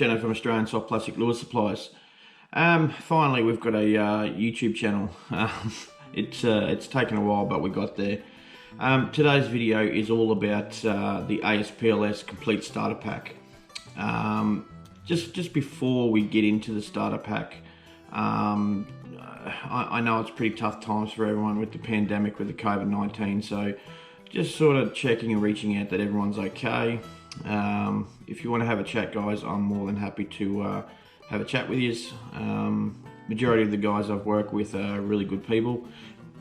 Shano from Australian Soft Plastic Lure Supplies. Finally, we've got a YouTube channel. It's taken a while, but we got there. Today's video is all about the Aspls Complete Starter Pack. Just before we get into the starter pack, I know it's pretty tough times for everyone with the pandemic, with the COVID-19, so just sort of checking and reaching out that everyone's okay. If you want to have a chat, guys, I'm more than happy to have a chat with you. Majority of the guys I've worked with are really good people,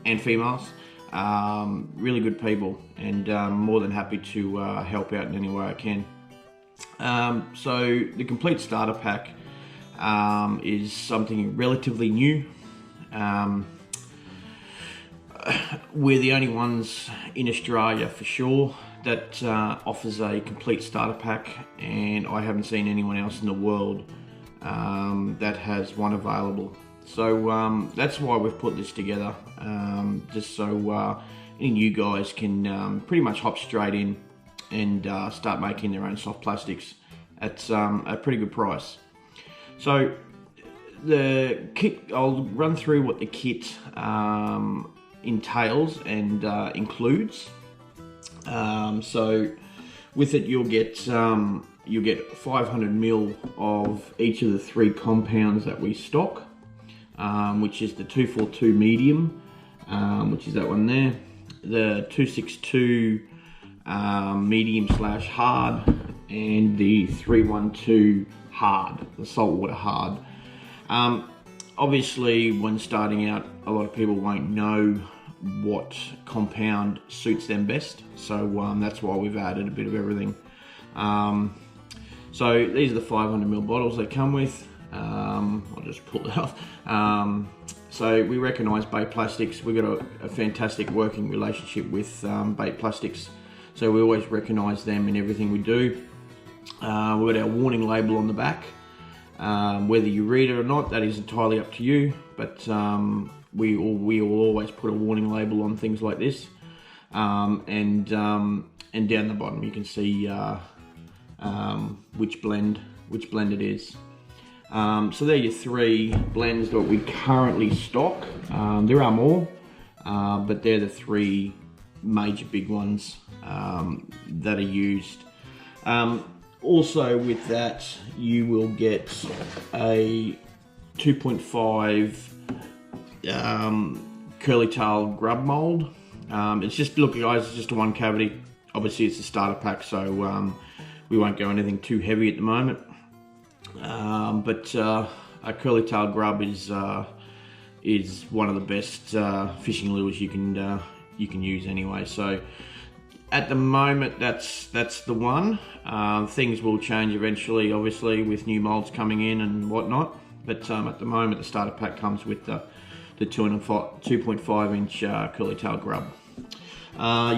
and females, really good people, and more than happy to help out in any way I can. So the Complete Starter Pack is something relatively new. We're the only ones in Australia for sure that offers a complete starter pack, and I haven't seen anyone else in the world that has one available. So that's why we've put this together, just so any new guys can pretty much hop straight in and start making their own soft plastics at a pretty good price. So the kit, I'll run through what the kit entails and includes. So with it, you'll get 500 ml of each of the three compounds that we stock, which is the 242 medium, which is that one there, the 262 medium / hard, and the 312 hard, the saltwater hard. Obviously, when starting out, a lot of people won't know what compound suits them best, so that's why we've added a bit of everything. So these are the 500 ml bottles they come with. I'll just pull it off. So we recognise Bait Plastics. We've got a fantastic working relationship with Bait Plastics, so we always recognise them in everything we do. We've got our warning label on the back. Whether you read it or not, that is entirely up to you, but we will always put a warning label on things like this, and down the bottom you can see which blend it is. So there are your three blends that we currently stock. There are more, but they're the three major big ones that are used. Also with that, you will get a 2.5 curly tail grub mold. It's just, look guys, it's just a one cavity. Obviously it's a starter pack, so we won't go anything too heavy at the moment. But a curly tail grub is one of the best fishing lures you can use anyway. So at the moment, that's the one. Things will change eventually, obviously, with new molds coming in and whatnot. But at the moment, the starter pack comes with the 2.5 inch curly tail grub.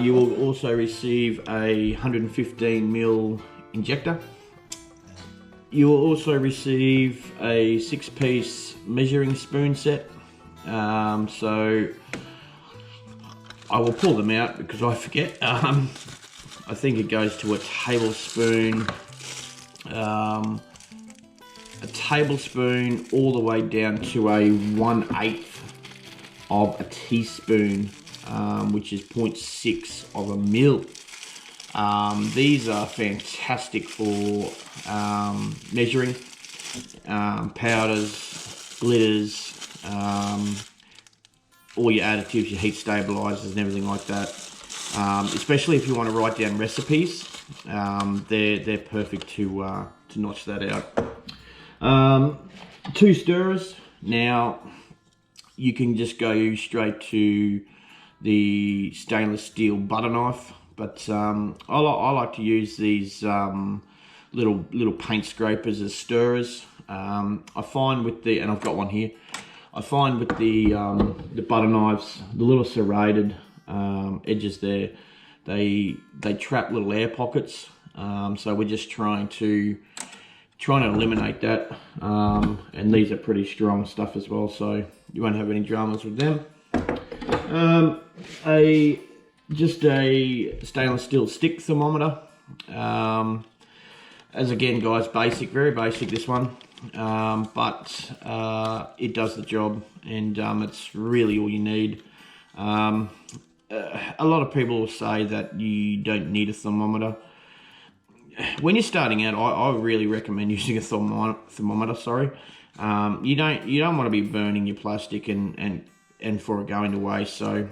You will also receive a 115 ml injector. You will also receive a 6-piece measuring spoon set. So I will pull them out because I forget. I think it goes to a tablespoon all the way down to a 1/8 of a teaspoon, which is 0.6 of a mil. These are fantastic for measuring powders, glitters, all your additives, your heat stabilizers and everything like that. Especially if you want to write down recipes, they're perfect to notch that out. 2 stirrers. Now you can just go straight to the stainless steel butter knife, but I like to use these little paint scrapers as stirrers. I find with the, and I've got one here, I find with the butter knives, the little serrated edges there, they trap little air pockets. So we're just trying to eliminate that. And these are pretty strong stuff as well, so you won't have any dramas with them. Just a stainless steel stick thermometer. as again, guys, basic, very basic, this one. But it does the job, and it's really all you need. A lot of people will say that you don't need a thermometer. When you're starting out, I really recommend using a thermometer. Sorry, you don't want to be burning your plastic and for it going to waste. So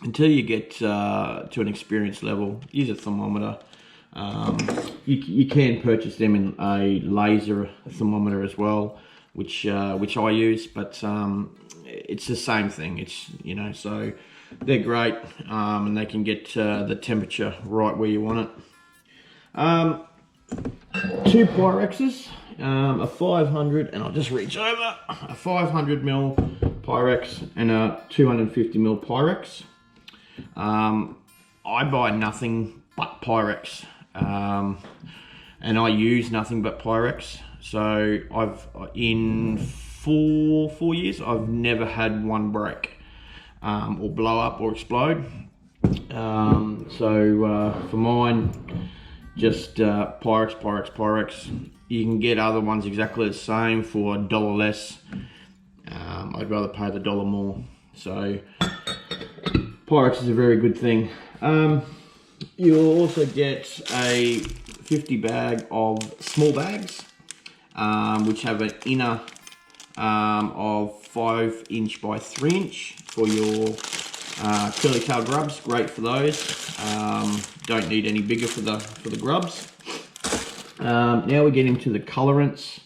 until you get to an experience level, use a thermometer. You can purchase them in a laser thermometer as well, which I use, but it's the same thing. It's, you know, so they're great, and they can get the temperature right where you want it. 2 Pyrexes, a 500, and I'll just reach over, a 500ml Pyrex and a 250ml Pyrex. I buy nothing but Pyrex, and I use nothing but Pyrex. So in four years, I've never had one break, or blow up or explode. For mine, just Pyrex. You can get other ones exactly the same for $1 less. I'd rather pay the $1 more. So Pyrex is a very good thing. You'll also get a 50 bag of small bags, which have an inner of 5" by 3" for your curly tail grubs. Great for those. Don't need any bigger for the grubs. Now we get into the colorants.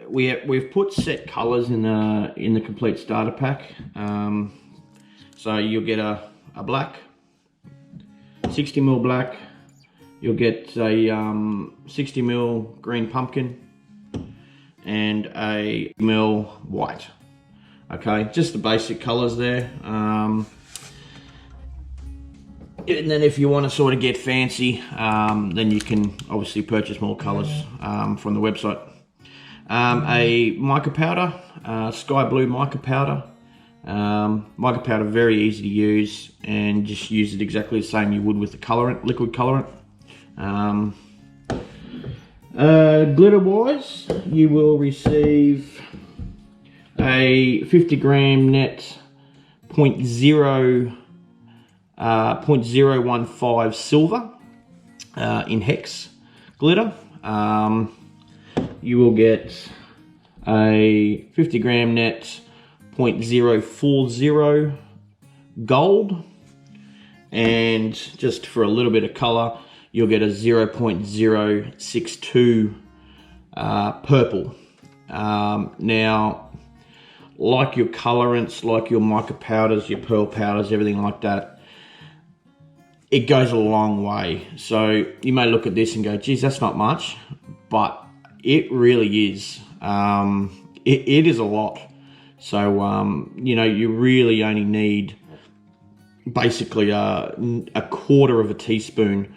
We've put set colors in the complete starter pack. So you'll get a black, 60ml black. You'll get a 60ml green pumpkin and a ml white. Okay, just the basic colors there. And then if you want to sort of get fancy, then you can obviously purchase more colors from the website. A mica powder, sky blue mica powder. Mica powder, very easy to use, and just use it exactly the same you would with the colorant, liquid colorant. Glitter wise, you will receive a 50g net 0.015 silver in hex glitter. You will get a 50g net 0.040 gold, and just for a little bit of color, you'll get a 0.062 purple. Now, like your colorants, like your mica powders, your pearl powders, everything like that, it goes a long way. So you may look at this and go, geez, that's not much, but it really is. It is a lot. So, you know, you really only need basically a quarter of a teaspoon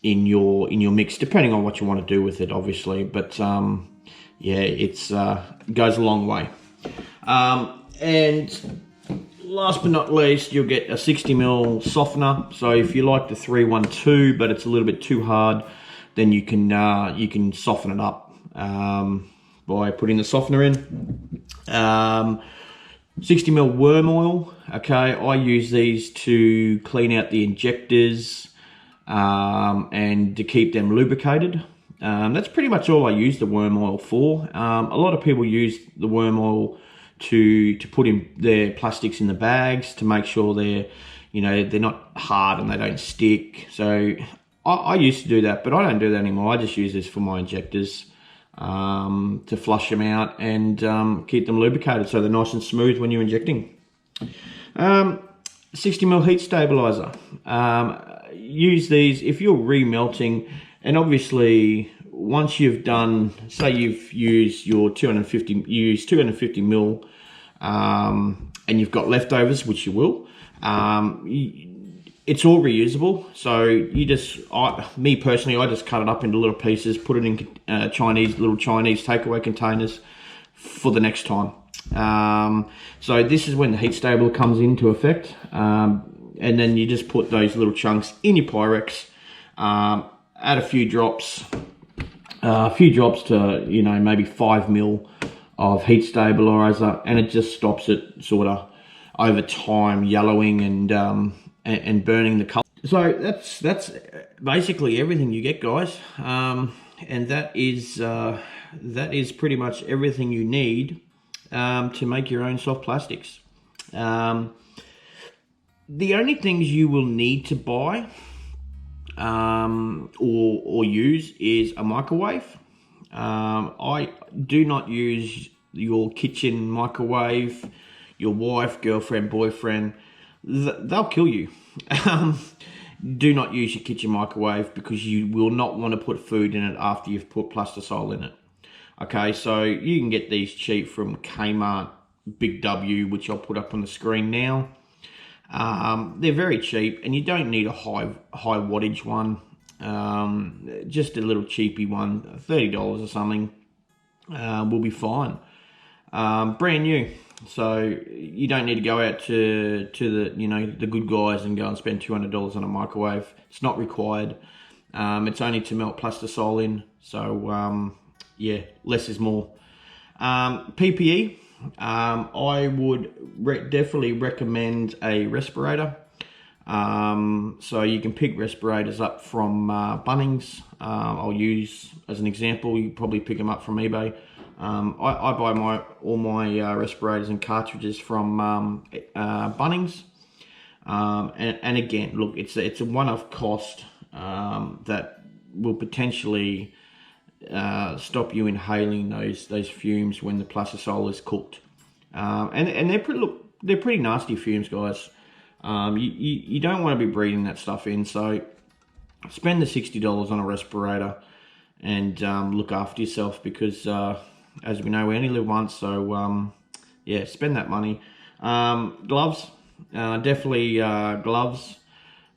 in your mix, depending on what you want to do with it, obviously. But yeah, it goes a long way. And last but not least, you'll get a 60ml softener. So if you like the 312, but it's a little bit too hard, then you can soften it up by putting the softener in. 60ml worm oil. Okay, I use these to clean out the injectors and to keep them lubricated. That's pretty much all I use the worm oil for. A lot of people use the worm oil to put in their plastics in the bags to make sure they're not hard and they don't stick. So I used to do that, but I don't do that anymore. I just use this for my injectors to flush them out and keep them lubricated so they're nice and smooth when you're injecting. 60ml heat stabilizer. Use these if you're remelting, and obviously once you've done, say you've used your 250ml and you've got leftovers, which you will, it's all reusable. So you just, me personally, I just cut it up into little pieces, put it in little Chinese takeaway containers for the next time. So this is when the heat stabler comes into effect, and then you just put those little chunks in your Pyrex, add a few drops to, you know, maybe 5 ml of heat stabilizer, and it just stops it sort of over time yellowing and burning the color. So that's basically everything you get, guys, and that is pretty much everything you need to make your own soft plastics. The only things you will need to buy or use is a microwave. I do not use your kitchen microwave. Your wife, girlfriend, boyfriend, they'll kill you. Do not use your kitchen microwave, because you will not want to put food in it after you've put plastisol in it. Okay, so you can get these cheap from Kmart, Big W, which I'll put up on the screen now. They're very cheap, and you don't need a high wattage one. Just a little cheapy one, $30 or something, will be fine. Brand new, so you don't need to go out to the, you know, the good guys and go and spend $200 on a microwave. It's not required. It's only to melt plastisol in, so yeah, less is more. PPE. I would definitely recommend a respirator. So you can pick respirators up from Bunnings. I'll use as an example. You probably pick them up from eBay. I buy all my respirators and cartridges from Bunnings. And again, look, it's a one-off cost that will potentially stop you inhaling those fumes when the plastisol is cooked, and they're pretty nasty fumes, guys. You don't want to be breathing that stuff in, so spend the $60 on a respirator and look after yourself, because as we know, we only live once. So yeah, spend that money. Gloves, definitely gloves,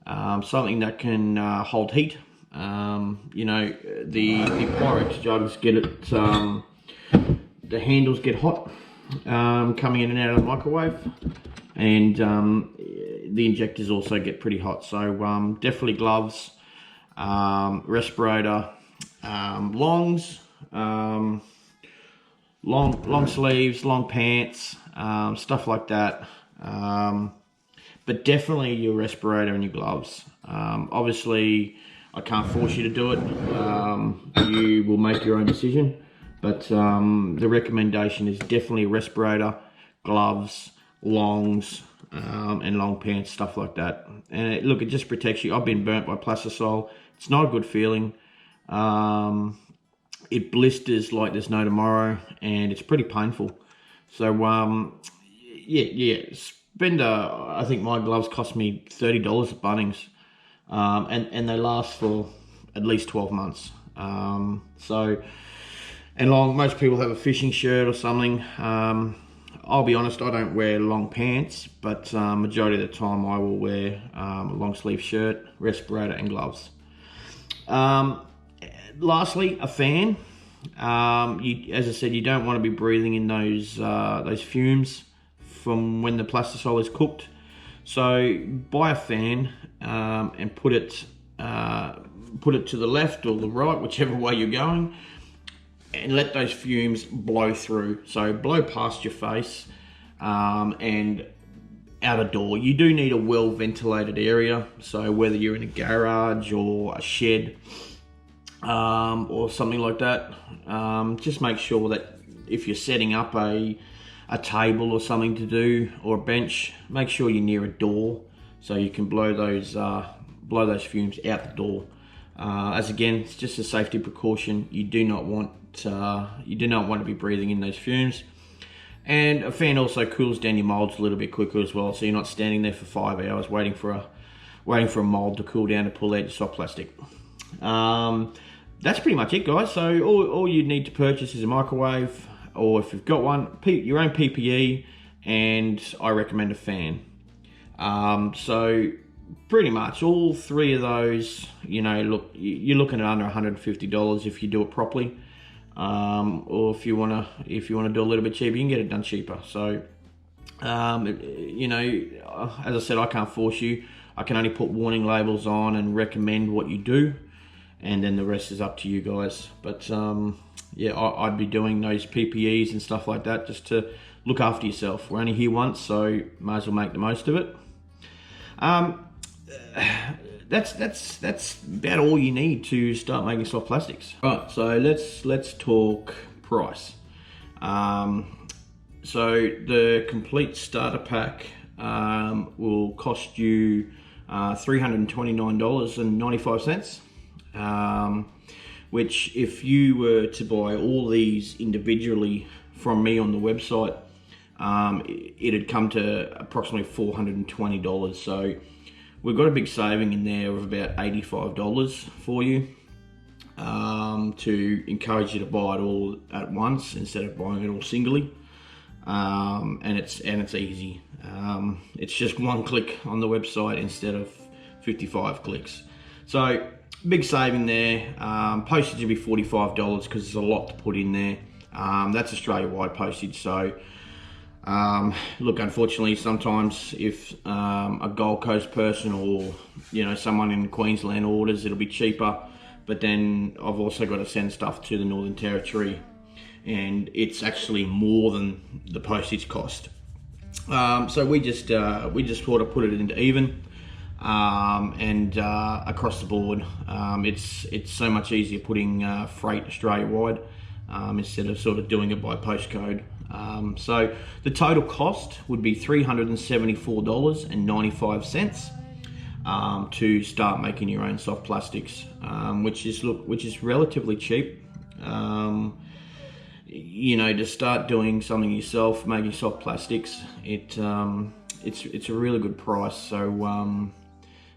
something that can hold heat. You know, the Pyrex jugs get it, the handles get hot coming in and out of the microwave, and the injectors also get pretty hot. So definitely gloves, respirator, longs, long sleeves, long pants, stuff like that. But definitely your respirator and your gloves. Obviously, I can't force you to do it. You will make your own decision. But the recommendation is definitely a respirator, gloves, longs, and long pants, stuff like that. And look, it just protects you. I've been burnt by plastisol. It's not a good feeling. It blisters like there's no tomorrow, and it's pretty painful. So yeah. I think my gloves cost me $30 at Bunnings. And they last for at least 12 months. And long, most people have a fishing shirt or something. I'll be honest, I don't wear long pants, but majority of the time I will wear a long sleeve shirt, respirator and gloves. Lastly, a fan. As I said, you don't want to be breathing in those fumes from when the plastisol is cooked. So buy a fan and put it to the left or the right, whichever way you're going, and let those fumes blow through. So blow past your face and out a door. You do need a well ventilated area. So whether you're in a garage or a shed or something like that, just make sure that if you're setting up a table or something to do, or a bench, make sure you're near a door so you can blow those fumes out the door. As again, it's just a safety precaution. You do not want to be breathing in those fumes. And a fan also cools down your molds a little bit quicker as well, so you're not standing there for 5 hours waiting for a mold to cool down to pull out your soft plastic. That's pretty much it, guys. So all you need to purchase is a microwave, or if you've got one, your own PPE, and I recommend a fan. So pretty much all three of those, you know, look, you're looking at under $150 if you do it properly. Or if you wanna do a little bit cheaper, you can get it done cheaper. So you know, as I said, I can't force you. I can only put warning labels on and recommend what you do. and then the rest is up to you guys. But yeah, I'd be doing those PPEs and stuff like that just to look after yourself. We're only here once, so might as well make the most of it. That's about all you need to start making soft plastics. Right, so let's talk price. So the complete starter pack will cost you $329.95, which if you were to buy all these individually from me on the website, it'd come to approximately $420. So we've got a big saving in there of about $85 for you, to encourage you to buy it all at once instead of buying it all singly. And it's easy. It's just one click on the website instead of 55 clicks. So big saving there. Postage will be $45 because there's a lot to put in there. That's Australia-wide postage. So look, unfortunately, sometimes if a Gold Coast person or someone in Queensland orders, it'll be cheaper. But then I've also got to send stuff to the Northern Territory, and it's actually more than the postage cost. So we just sort of put it into even, and across the board, it's so much easier putting freight Australia-wide instead of sort of doing it by postcode. So the total cost would be $374.95 to start making your own soft plastics, which is relatively cheap. To start doing something yourself, making soft plastics, it's a really good price. So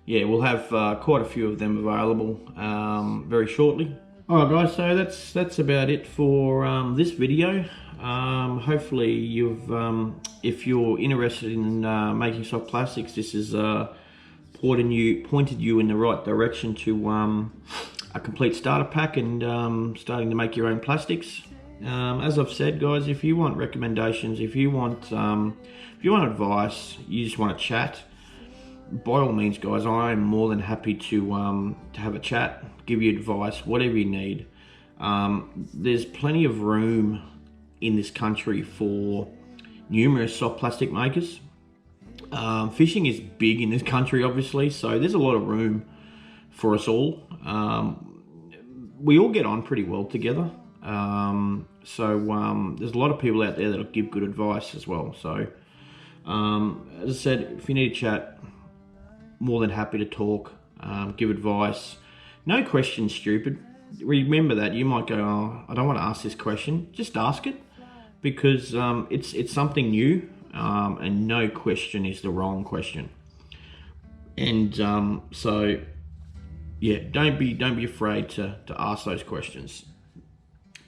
yeah, we'll have quite a few of them available very shortly. Alright guys, so that's about it for this video. Hopefully if you're interested in making soft plastics, this has pointed you in the right direction to a complete starter pack and starting to make your own plastics. As I've said, guys, if you want recommendations, if you want advice, you just want to chat, by all means, guys, I am more than happy to have a chat, give you advice, whatever you need. There's plenty of room in this country for numerous soft plastic makers. Fishing is big in this country, obviously, so there's a lot of room for us all. We all get on pretty well together. So there's a lot of people out there that'll give good advice as well. So as I said, if you need a chat, more than happy to talk, give advice. No question's stupid. Remember that. You might go, oh, I don't want to ask this question. Just ask it, because it's something new, and no question is the wrong question. And so yeah, don't be afraid to ask those questions.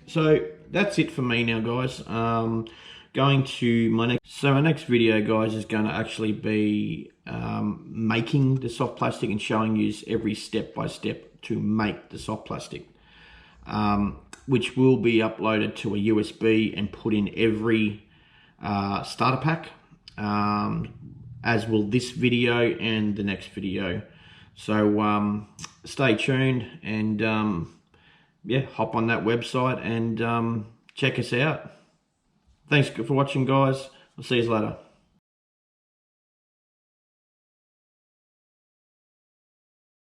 So that's it for me now, guys. Going to my next video, guys, is going to actually be making the soft plastic and showing you every step by step to make the soft plastic, which will be uploaded to a USB and put in every starter pack, as will this video and the next video. So stay tuned and yeah, hop on that website and check us out. Thanks for watching, guys. I'll see you later.